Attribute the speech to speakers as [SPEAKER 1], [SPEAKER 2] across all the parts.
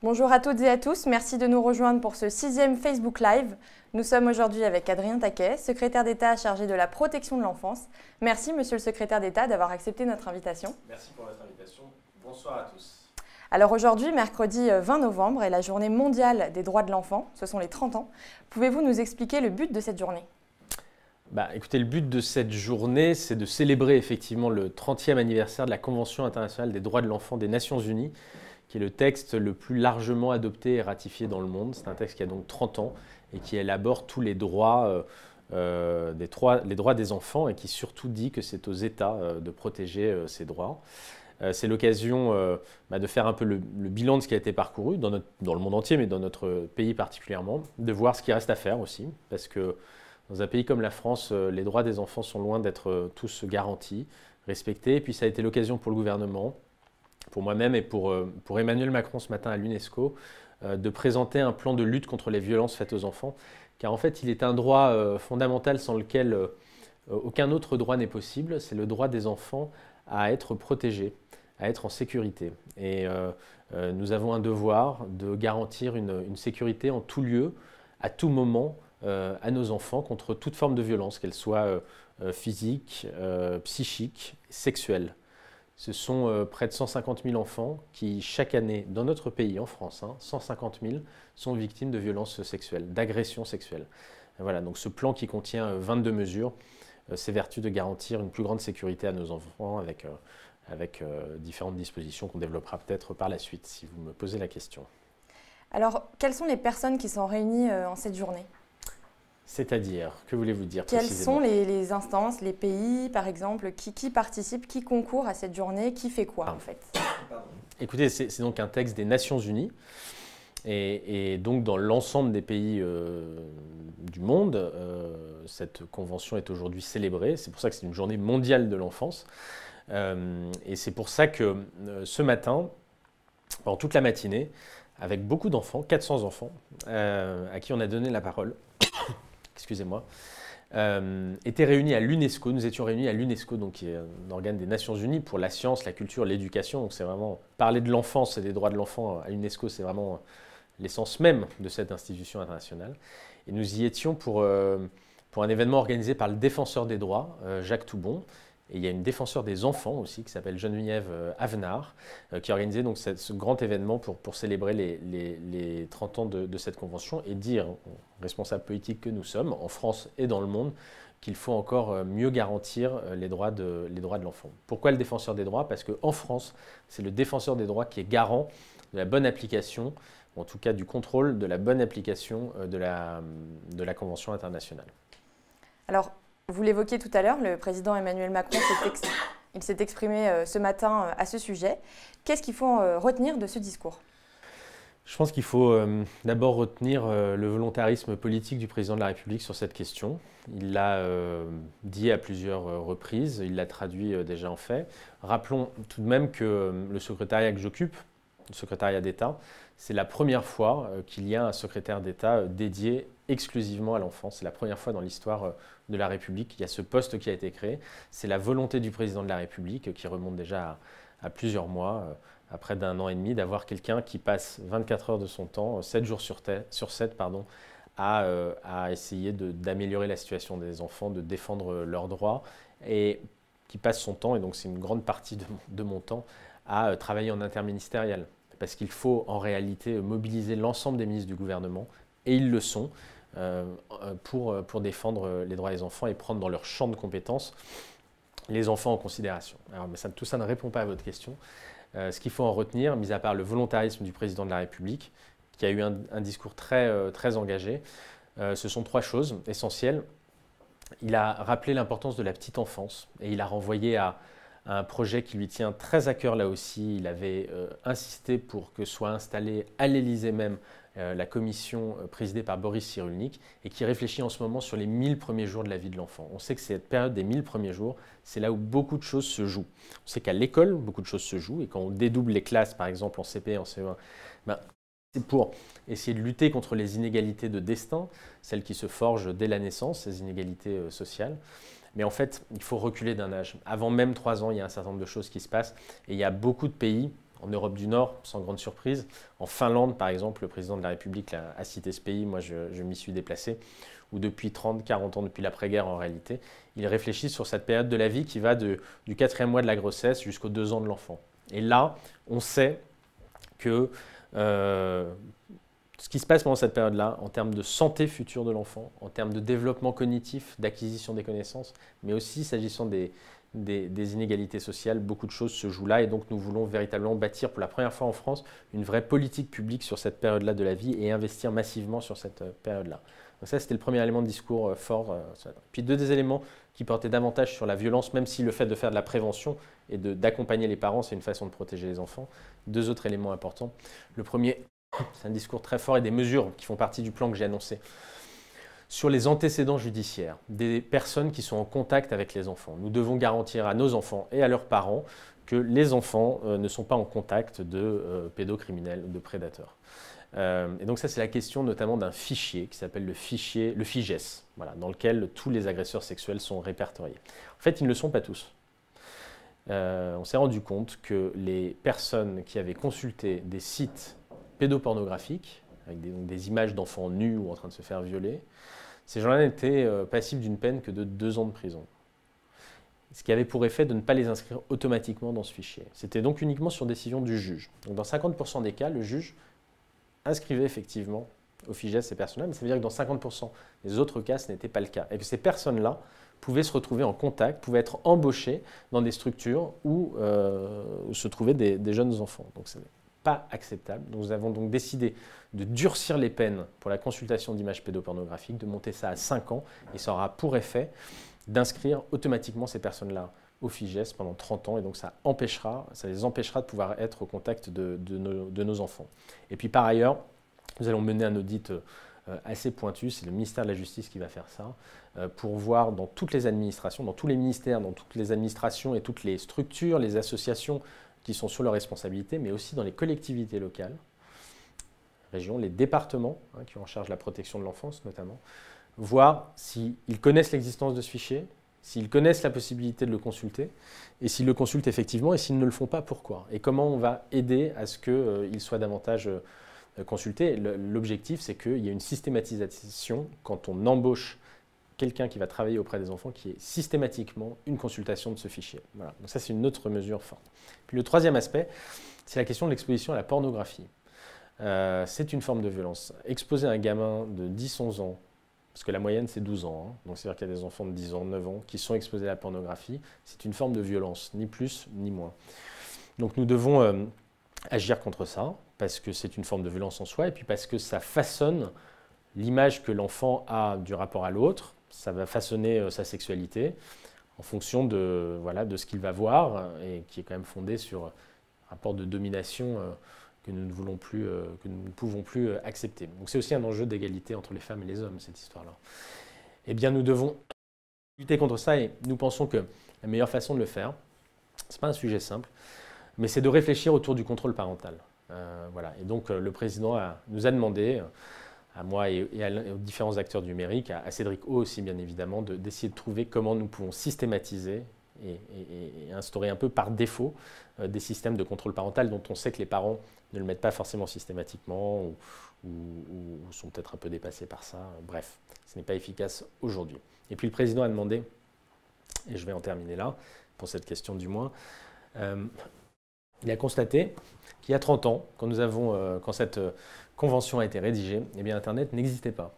[SPEAKER 1] Bonjour à toutes et à tous, merci de nous rejoindre pour ce 6e Facebook Live. Nous sommes aujourd'hui avec Adrien Taquet, secrétaire d'État chargé de la protection de l'enfance. Merci Monsieur le secrétaire d'État d'avoir accepté notre invitation.
[SPEAKER 2] Merci pour votre invitation. Bonsoir à tous.
[SPEAKER 1] Alors aujourd'hui, mercredi 20 novembre, est la journée mondiale des droits de l'enfant, ce sont les 30 ans. Pouvez-vous nous expliquer le but de cette journée ?
[SPEAKER 2] Écoutez, le but de cette journée, c'est de célébrer effectivement le 30e anniversaire de la Convention internationale des droits de l'enfant des Nations Unies, qui est le texte le plus largement adopté et ratifié dans le monde. C'est un texte qui a donc 30 ans et qui élabore tous les droits, les droits des enfants et qui surtout dit que c'est aux États de protéger ces droits. C'est l'occasion de faire un peu le bilan de ce qui a été parcouru dans le monde entier, mais dans notre pays particulièrement, de voir ce qui reste à faire aussi, parce que dans un pays comme la France, les droits des enfants sont loin d'être tous garantis, respectés. Et puis ça a été l'occasion pour le gouvernement, pour moi-même et pour Emmanuel Macron ce matin à l'UNESCO, de présenter un plan de lutte contre les violences faites aux enfants. Car en fait, il est un droit fondamental sans lequel aucun autre droit n'est possible. C'est le droit des enfants à être protégés, à être en sécurité. Et nous avons un devoir de garantir une sécurité en tout lieu, à tout moment, à nos enfants contre toute forme de violence, qu'elle soit physique, psychique, sexuelle. Ce sont près de 150 000 enfants qui, chaque année, dans notre pays, en France, 150 000, sont victimes de violences sexuelles, d'agressions sexuelles. Voilà, donc ce plan qui contient 22 mesures s'évertue de garantir une plus grande sécurité à nos enfants avec différentes dispositions qu'on développera peut-être par la suite, si vous me posez la question.
[SPEAKER 1] Alors, quelles sont les personnes qui sont réunies en cette journée ?
[SPEAKER 2] C'est-à-dire, que voulez-vous dire
[SPEAKER 1] Quelles
[SPEAKER 2] précisément ?
[SPEAKER 1] sont les instances, les pays, par exemple, qui participent, qui concourent à cette journée, qui fait quoi en fait ?
[SPEAKER 2] Écoutez, c'est donc un texte des Nations Unies. Et donc, dans l'ensemble des pays du monde, cette convention est aujourd'hui célébrée. C'est pour ça que c'est une journée mondiale de l'enfance. Et c'est pour ça que ce matin, pendant toute la matinée, avec beaucoup d'enfants, 400 enfants, à qui on a donné la parole, excusez-moi, étaient réunis à l'UNESCO. Nous étions réunis à l'UNESCO, donc qui est un organe des Nations Unies pour la science, la culture, l'éducation. Donc c'est vraiment parler de l'enfance et des droits de l'enfant à l'UNESCO, c'est vraiment l'essence même de cette institution internationale. Et nous y étions pour un événement organisé par le défenseur des droits, Jacques Toubon. Et il y a une défenseur des enfants aussi qui s'appelle Geneviève Avenard qui a organisé donc ce grand événement pour célébrer les 30 ans de cette convention et dire, responsables politiques que nous sommes, en France et dans le monde, qu'il faut encore mieux garantir les droits de l'enfant. Pourquoi le défenseur des droits ? Parce qu'en France, c'est le défenseur des droits qui est garant de la bonne application, ou en tout cas du contrôle de la bonne application de la Convention internationale.
[SPEAKER 1] Alors, vous l'évoquiez tout à l'heure, le président Emmanuel Macron s'est exprimé ce matin à ce sujet. Qu'est-ce qu'il faut retenir de ce discours ?
[SPEAKER 2] Je pense qu'il faut d'abord retenir le volontarisme politique du président de la République sur cette question. Il l'a dit à plusieurs reprises, il l'a traduit déjà en fait. Rappelons tout de même que le secrétariat que j'occupe, le secrétariat d'État, c'est la première fois qu'il y a un secrétaire d'État dédié exclusivement à l'enfance. C'est la première fois dans l'histoire de la République qu'il y a ce poste qui a été créé. C'est la volonté du président de la République qui remonte déjà à plusieurs mois, à près d'un an et demi, d'avoir quelqu'un qui passe 24 heures de son temps, 7 jours sur 7, à essayer d'améliorer la situation des enfants, de défendre leurs droits, et qui passe son temps, et donc c'est une grande partie de mon temps, à travailler en interministériel. Parce qu'il faut en réalité mobiliser l'ensemble des ministres du gouvernement, et ils le sont, pour défendre les droits des enfants et prendre dans leur champ de compétences les enfants en considération. Alors, mais tout ça ne répond pas à votre question. Ce qu'il faut en retenir, mis à part le volontarisme du président de la République, qui a eu un discours très engagé, ce sont 3 choses essentielles. Il a rappelé l'importance de la petite enfance et il a renvoyé à un projet qui lui tient très à cœur là aussi. Il avait insisté pour que soit installée à l'Élysée même la commission présidée par Boris Cyrulnik et qui réfléchit en ce moment sur les 1000 premiers jours de la vie de l'enfant. On sait que cette période des 1000 premiers jours, c'est là où beaucoup de choses se jouent. On sait qu'à l'école, beaucoup de choses se jouent et quand on dédouble les classes, par exemple en CP, en CE1, c'est pour essayer de lutter contre les inégalités de destin, celles qui se forgent dès la naissance, ces inégalités sociales. Mais en fait, il faut reculer d'un âge. Avant même 3 ans, il y a un certain nombre de choses qui se passent et il y a beaucoup de pays En Europe du Nord, sans grande surprise. En Finlande, par exemple, le président de la République a cité ce pays, moi je m'y suis déplacé, où depuis 30, 40 ans, depuis l'après-guerre en réalité, ils réfléchissent sur cette période de la vie qui va du 4e mois de la grossesse jusqu'aux 2 ans de l'enfant. Et là, on sait que ce qui se passe pendant cette période-là, en termes de santé future de l'enfant, en termes de développement cognitif, d'acquisition des connaissances, mais aussi s'agissant des inégalités sociales, beaucoup de choses se jouent là. Et donc nous voulons véritablement bâtir pour la première fois en France une vraie politique publique sur cette période-là de la vie et investir massivement sur cette période-là. Donc ça, c'était le premier élément de discours fort. Puis deux éléments qui portaient davantage sur la violence, même si le fait de faire de la prévention et d'accompagner les parents, c'est une façon de protéger les enfants. Deux autres éléments importants. Le premier, c'est un discours très fort et des mesures qui font partie du plan que j'ai annoncé sur les antécédents judiciaires des personnes qui sont en contact avec les enfants. Nous devons garantir à nos enfants et à leurs parents que les enfants ne sont pas en contact de pédocriminels ou de prédateurs. Et donc ça, c'est la question notamment d'un fichier qui s'appelle le FIGES, voilà, dans lequel tous les agresseurs sexuels sont répertoriés. En fait, ils ne le sont pas tous. On s'est rendu compte que les personnes qui avaient consulté des sites pédopornographiques, avec des images d'enfants nus ou en train de se faire violer, ces gens-là n'étaient passibles d'une peine que de 2 ans de prison. Ce qui avait pour effet de ne pas les inscrire automatiquement dans ce fichier. C'était donc uniquement sur décision du juge. Donc dans 50% des cas, le juge inscrivait effectivement au FIGES ces personnes-là, mais ça veut dire que dans 50% des autres cas, ce n'était pas le cas. Et que ces personnes-là pouvaient se retrouver en contact, pouvaient être embauchées dans des structures où se trouvaient des jeunes enfants. Donc ce n'est pas acceptable. Nous avons donc décidé de durcir les peines pour la consultation d'images pédopornographiques, de monter ça à 5 ans, et ça aura pour effet d'inscrire automatiquement ces personnes-là au FIGES pendant 30 ans, et donc ça les empêchera de pouvoir être au contact de nos enfants. Et puis par ailleurs, nous allons mener un audit assez pointu, c'est le ministère de la Justice qui va faire ça, pour voir dans toutes les administrations, dans tous les ministères, dans toutes les administrations et toutes les structures, les associations qui sont sous leur responsabilité, mais aussi dans les collectivités locales, régions, les départements qui ont en charge la protection de l'enfance notamment, voir s'ils connaissent l'existence de ce fichier, s'ils connaissent la possibilité de le consulter, et s'ils le consultent effectivement, et s'ils ne le font pas, pourquoi. Et comment on va aider à ce qu'il soit davantage consulté. L'objectif, c'est qu'il y ait une systématisation quand on embauche quelqu'un qui va travailler auprès des enfants, qui est systématiquement une consultation de ce fichier. Voilà. Donc ça, c'est une autre mesure forte. Puis le troisième aspect, c'est la question de l'exposition à la pornographie. C'est une forme de violence. Exposer un gamin de 10-11 ans, parce que la moyenne c'est 12 ans, donc c'est-à-dire qu'il y a des enfants de 10 ans, 9 ans qui sont exposés à la pornographie, c'est une forme de violence, ni plus ni moins. Donc nous devons agir contre ça, parce que c'est une forme de violence en soi, et puis parce que ça façonne l'image que l'enfant a du rapport à l'autre, ça va façonner sa sexualité en fonction de ce qu'il va voir, et qui est quand même fondé sur un rapport de domination que nous ne pouvons plus accepter. Donc c'est aussi un enjeu d'égalité entre les femmes et les hommes, cette histoire-là. Eh bien, nous devons lutter contre ça, et nous pensons que la meilleure façon de le faire, ce n'est pas un sujet simple, mais c'est de réfléchir autour du contrôle parental. Voilà. Et donc le président nous a demandé, à moi et aux différents acteurs du numérique, à Cédric O aussi bien évidemment, d'essayer de trouver comment nous pouvons systématiser et instaurer un peu par défaut des systèmes de contrôle parental dont on sait que les parents ne le mettent pas forcément systématiquement ou sont peut-être un peu dépassés par ça. Bref, ce n'est pas efficace aujourd'hui. Et puis le président a demandé, et je vais en terminer là, pour cette question du moins, il a constaté qu'il y a 30 ans, quand cette convention a été rédigée, eh bien Internet n'existait pas.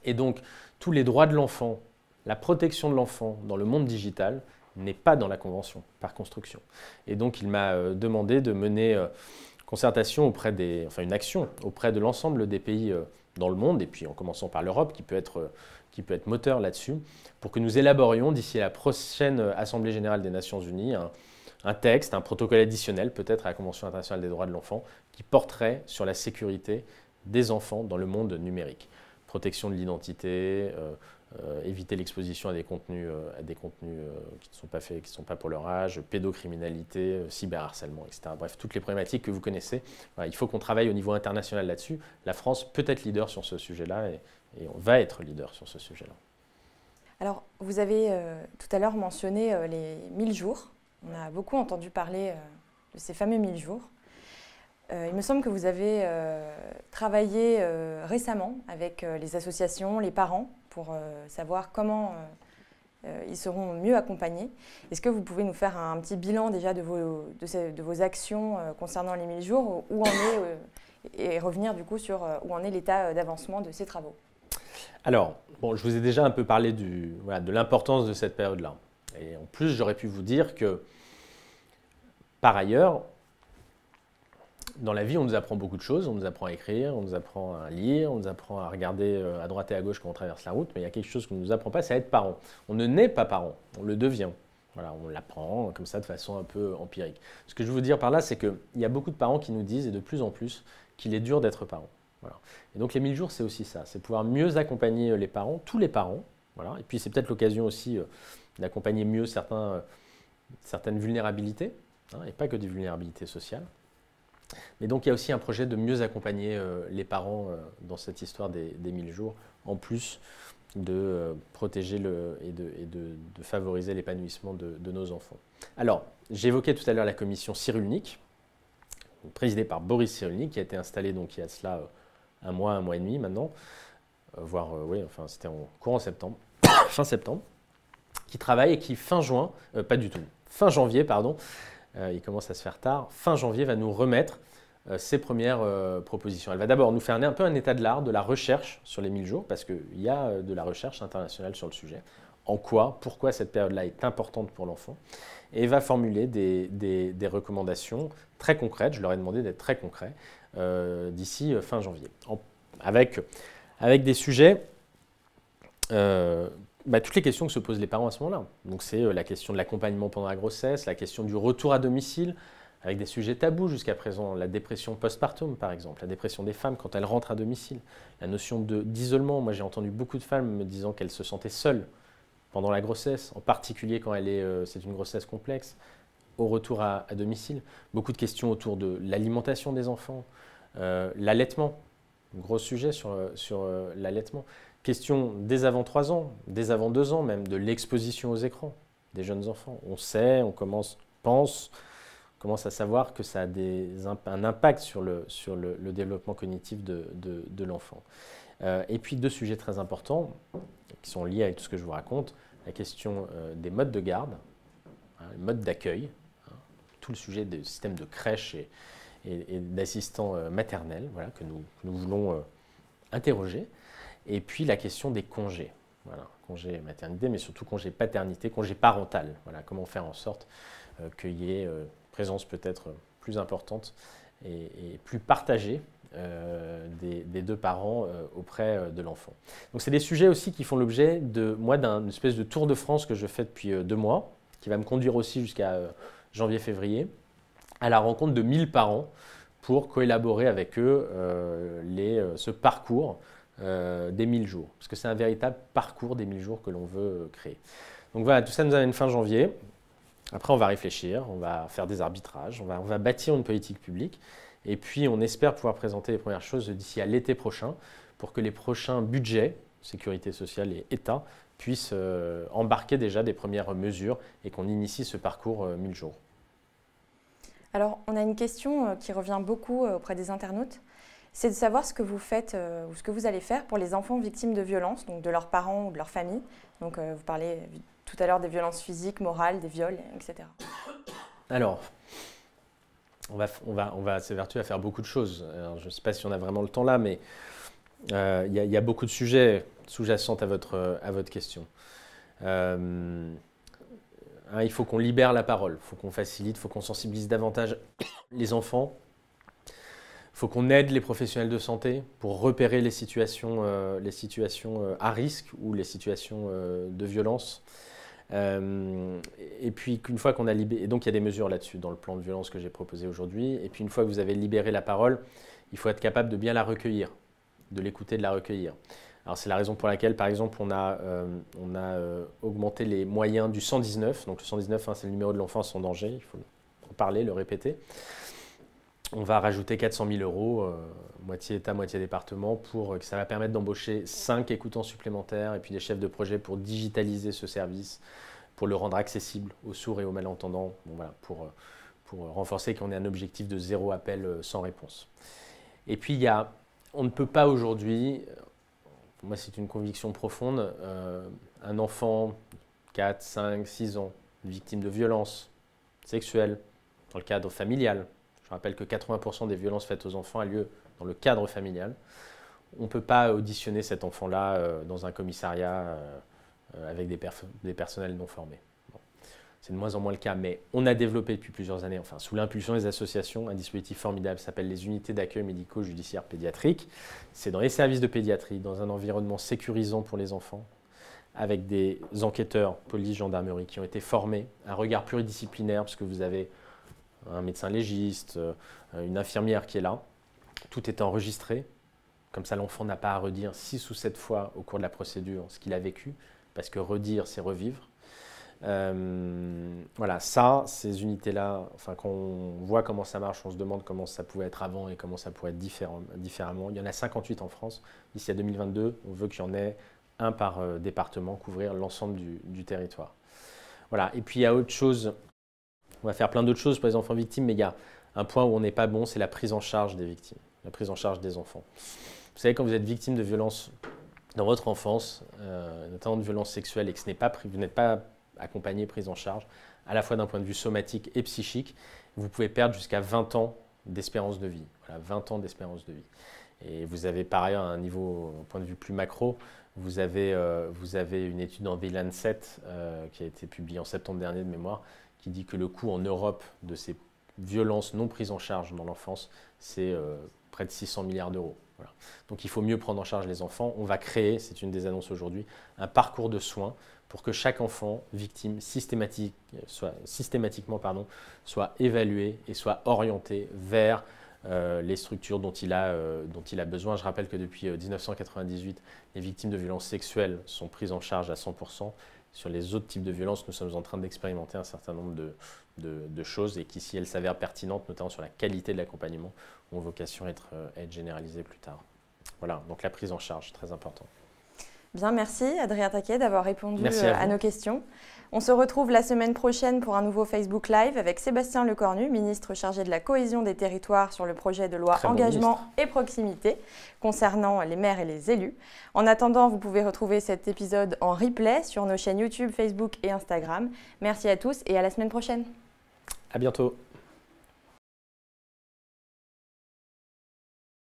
[SPEAKER 2] Et donc, tous les droits de l'enfant, la protection de l'enfant dans le monde digital n'est pas dans la convention, par construction. Et donc, il m'a demandé de mener une action auprès de l'ensemble des pays dans le monde, et puis en commençant par l'Europe, qui peut être moteur là-dessus, pour que nous élaborions d'ici à la prochaine Assemblée générale des Nations Unies un texte, un protocole additionnel peut-être à la Convention internationale des droits de l'enfant, qui porterait sur la sécurité des enfants dans le monde numérique. Protection de l'identité, éviter l'exposition à des contenus qui ne sont pas faits, qui ne sont pas pour leur âge, pédocriminalité, cyberharcèlement, etc. Bref, toutes les problématiques que vous connaissez. Voilà, il faut qu'on travaille au niveau international là-dessus. La France peut être leader sur ce sujet-là et on va être leader sur ce sujet-là.
[SPEAKER 1] Alors, vous avez tout à l'heure mentionné les 1000 jours. On a beaucoup entendu parler ces fameux 1000 jours. Il me semble que vous avez travaillé récemment avec les associations, les parents, pour savoir comment ils seront mieux accompagnés. Est-ce que vous pouvez nous faire un petit bilan déjà de vos actions concernant les 1000 jours, où en est, et revenir du coup sur où en est l'état d'avancement de ces travaux?
[SPEAKER 2] Alors, bon, je vous ai déjà un peu parlé de l'importance de cette période-là. Et en plus, j'aurais pu vous dire que, par ailleurs, dans la vie, on nous apprend beaucoup de choses. On nous apprend à écrire, on nous apprend à lire, on nous apprend à regarder à droite et à gauche quand on traverse la route. Mais il y a quelque chose qu'on ne nous apprend pas, c'est à être parent. On ne naît pas parent, on le devient. Voilà, on l'apprend comme ça de façon un peu empirique. Ce que je veux vous dire par là, c'est qu'il y a beaucoup de parents qui nous disent, et de plus en plus, qu'il est dur d'être parent. Voilà. Et donc les 1000 jours, c'est aussi ça. C'est pouvoir mieux accompagner les parents, tous les parents. Voilà. Et puis c'est peut-être l'occasion aussi d'accompagner mieux certaines vulnérabilités, et pas que des vulnérabilités sociales. Mais donc il y a aussi un projet de mieux accompagner les parents dans cette histoire des 1000 jours, en plus de protéger et de favoriser l'épanouissement de nos enfants. Alors, j'évoquais tout à l'heure la commission Cyrulnik, présidée par Boris Cyrulnik, qui a été installée donc il y a cela un mois et demi maintenant, voire oui, enfin c'était en courant septembre, fin septembre, qui travaille et qui fin janvier, pardon, il commence à se faire tard, fin janvier va nous remettre ses premières propositions. Elle va d'abord nous faire un peu un état de l'art de la recherche sur les 1000 jours, parce qu'il y a de la recherche internationale sur le sujet. Pourquoi cette période-là est importante pour l'enfant, et va formuler des recommandations très concrètes, je leur ai demandé d'être très concrets, d'ici fin janvier, avec des sujets, toutes les questions que se posent les parents à ce moment-là. Donc c'est la question de l'accompagnement pendant la grossesse, la question du retour à domicile, avec des sujets tabous jusqu'à présent, la dépression postpartum par exemple, la dépression des femmes quand elles rentrent à domicile, la notion d'isolement. Moi j'ai entendu beaucoup de femmes me disant qu'elles se sentaient seules pendant la grossesse, en particulier quand c'est une grossesse complexe, au retour à domicile. Beaucoup de questions autour de l'alimentation des enfants, l'allaitement, gros sujet sur l'allaitement. Question dès avant 3 ans, dès avant 2 ans même, de l'exposition aux écrans des jeunes enfants. On sait, on commence à savoir que ça a un impact sur le développement cognitif de l'enfant. Et puis 2 sujets très importants qui sont liés avec tout ce que je vous raconte, la question des modes de garde, les modes d'accueil, tout le sujet des systèmes de crèche et d'assistants maternels, voilà, que nous voulons interroger. Et puis la question des congés, voilà, congé maternité, mais surtout congé paternité, congé parental. Voilà, comment faire en sorte qu'il y ait une présence peut-être plus importante et plus partagée des 2 parents auprès de l'enfant. Donc c'est des sujets aussi qui font l'objet d'une espèce de tour de France que je fais depuis 2 mois, qui va me conduire aussi jusqu'à janvier-février, à la rencontre de 1000 parents pour collaborer avec eux ce parcours des 1000 jours, parce que c'est un véritable parcours des 1000 jours que l'on veut créer. Donc voilà, tout ça nous amène fin janvier. Après, on va réfléchir, on va faire des arbitrages, on va bâtir une politique publique, et puis on espère pouvoir présenter les premières choses d'ici à l'été prochain, pour que les prochains budgets, sécurité sociale et État, puissent embarquer déjà des premières mesures et qu'on initie ce parcours 1000 jours.
[SPEAKER 1] Alors, on a une question qui revient beaucoup auprès des internautes. C'est de savoir ce que vous faites ou ce que vous allez faire pour les enfants victimes de violences, donc de leurs parents ou de leur famille. Donc vous parlez tout à l'heure des violences physiques, morales, des viols, etc. Alors,
[SPEAKER 2] on va s'évertuer à faire beaucoup de choses. Alors, je ne sais pas si on a vraiment le temps là, mais il y a beaucoup de sujets sous-jacents à votre question. Il faut qu'on libère la parole, il faut qu'on facilite, il faut qu'on sensibilise davantage les enfants. Il faut qu'on aide les professionnels de santé pour repérer les situations à risque ou les situations de violence. Et puis qu'une fois qu'on a libéré, et donc il y a des mesures là-dessus dans le plan de violence que j'ai proposé aujourd'hui, et puis une fois que vous avez libéré la parole, il faut être capable de bien la recueillir, de l'écouter, de la recueillir. Alors c'est la raison pour laquelle, par exemple, on a augmenté les moyens du 119. Donc le 119, c'est le numéro de l'enfance en danger, il faut en parler, le répéter. On va rajouter 400 000 €, moitié État, moitié département, que ça va permettre d'embaucher 5 écoutants supplémentaires et puis des chefs de projet pour digitaliser ce service, pour le rendre accessible aux sourds et aux malentendants, bon, voilà, pour renforcer qu'on ait un objectif de 0 appel sans réponse. Et puis, on ne peut pas aujourd'hui, pour moi c'est une conviction profonde, un enfant 4, 5, 6 ans, victime de violences sexuelles dans le cadre familial. Je rappelle que 80% des violences faites aux enfants a lieu dans le cadre familial. On ne peut pas auditionner cet enfant-là dans un commissariat avec des personnels non formés. Bon. C'est de moins en moins le cas, mais on a développé depuis plusieurs années, enfin sous l'impulsion des associations, un dispositif formidable qui s'appelle les unités d'accueil médico-judiciaire pédiatrique. C'est dans les services de pédiatrie, dans un environnement sécurisant pour les enfants, avec des enquêteurs, police, gendarmerie, qui ont été formés, un regard pluridisciplinaire, parce que vous avez un médecin légiste, une infirmière qui est là. Tout est enregistré. Comme ça, l'enfant n'a pas à redire 6 ou 7 fois au cours de la procédure ce qu'il a vécu, parce que redire, c'est revivre. Voilà, ça, ces unités-là, enfin, quand on voit comment ça marche, on se demande comment ça pouvait être avant et comment ça pourrait être différemment. Il y en a 58 en France. D'ici à 2022, on veut qu'il y en ait un par département, couvrir l'ensemble du territoire. Voilà, et puis il y a autre chose, on va faire plein d'autres choses pour les enfants victimes, mais il y a un point où on n'est pas bon, c'est la prise en charge des victimes, la prise en charge des enfants. Vous savez, quand vous êtes victime de violences dans votre enfance, notamment de violences sexuelles, et que vous n'êtes pas accompagné, prise en charge, à la fois d'un point de vue somatique et psychique, vous pouvez perdre jusqu'à 20 ans d'espérance de vie. Voilà, 20 ans d'espérance de vie. Et vous avez par ailleurs, à un niveau, au point de vue plus macro, vous avez une étude dans The Lancet qui a été publiée en septembre dernier de mémoire, qui dit que le coût en Europe de ces violences non prises en charge dans l'enfance, c'est près de 600 milliards d'euros. Voilà. Donc il faut mieux prendre en charge les enfants. On va créer, c'est une des annonces aujourd'hui, un parcours de soins pour que chaque enfant victime systématiquement soit évalué et soit orienté vers les structures dont il a besoin. Je rappelle que depuis 1998, les victimes de violences sexuelles sont prises en charge à 100%. Sur les autres types de violences, nous sommes en train d'expérimenter un certain nombre de choses et qui, si elles s'avèrent pertinentes, notamment sur la qualité de l'accompagnement, ont vocation à être généralisées plus tard. Voilà, donc la prise en charge, très important.
[SPEAKER 1] Bien, merci Adrien Taquet d'avoir répondu à nos questions. On se retrouve la semaine prochaine pour un nouveau Facebook Live avec Sébastien Lecornu, ministre chargé de la cohésion des territoires sur le projet de loi Engagement et proximité concernant les maires et les élus. En attendant, vous pouvez retrouver cet épisode en replay sur nos chaînes YouTube, Facebook et Instagram. Merci à tous et à la semaine prochaine.
[SPEAKER 2] À bientôt.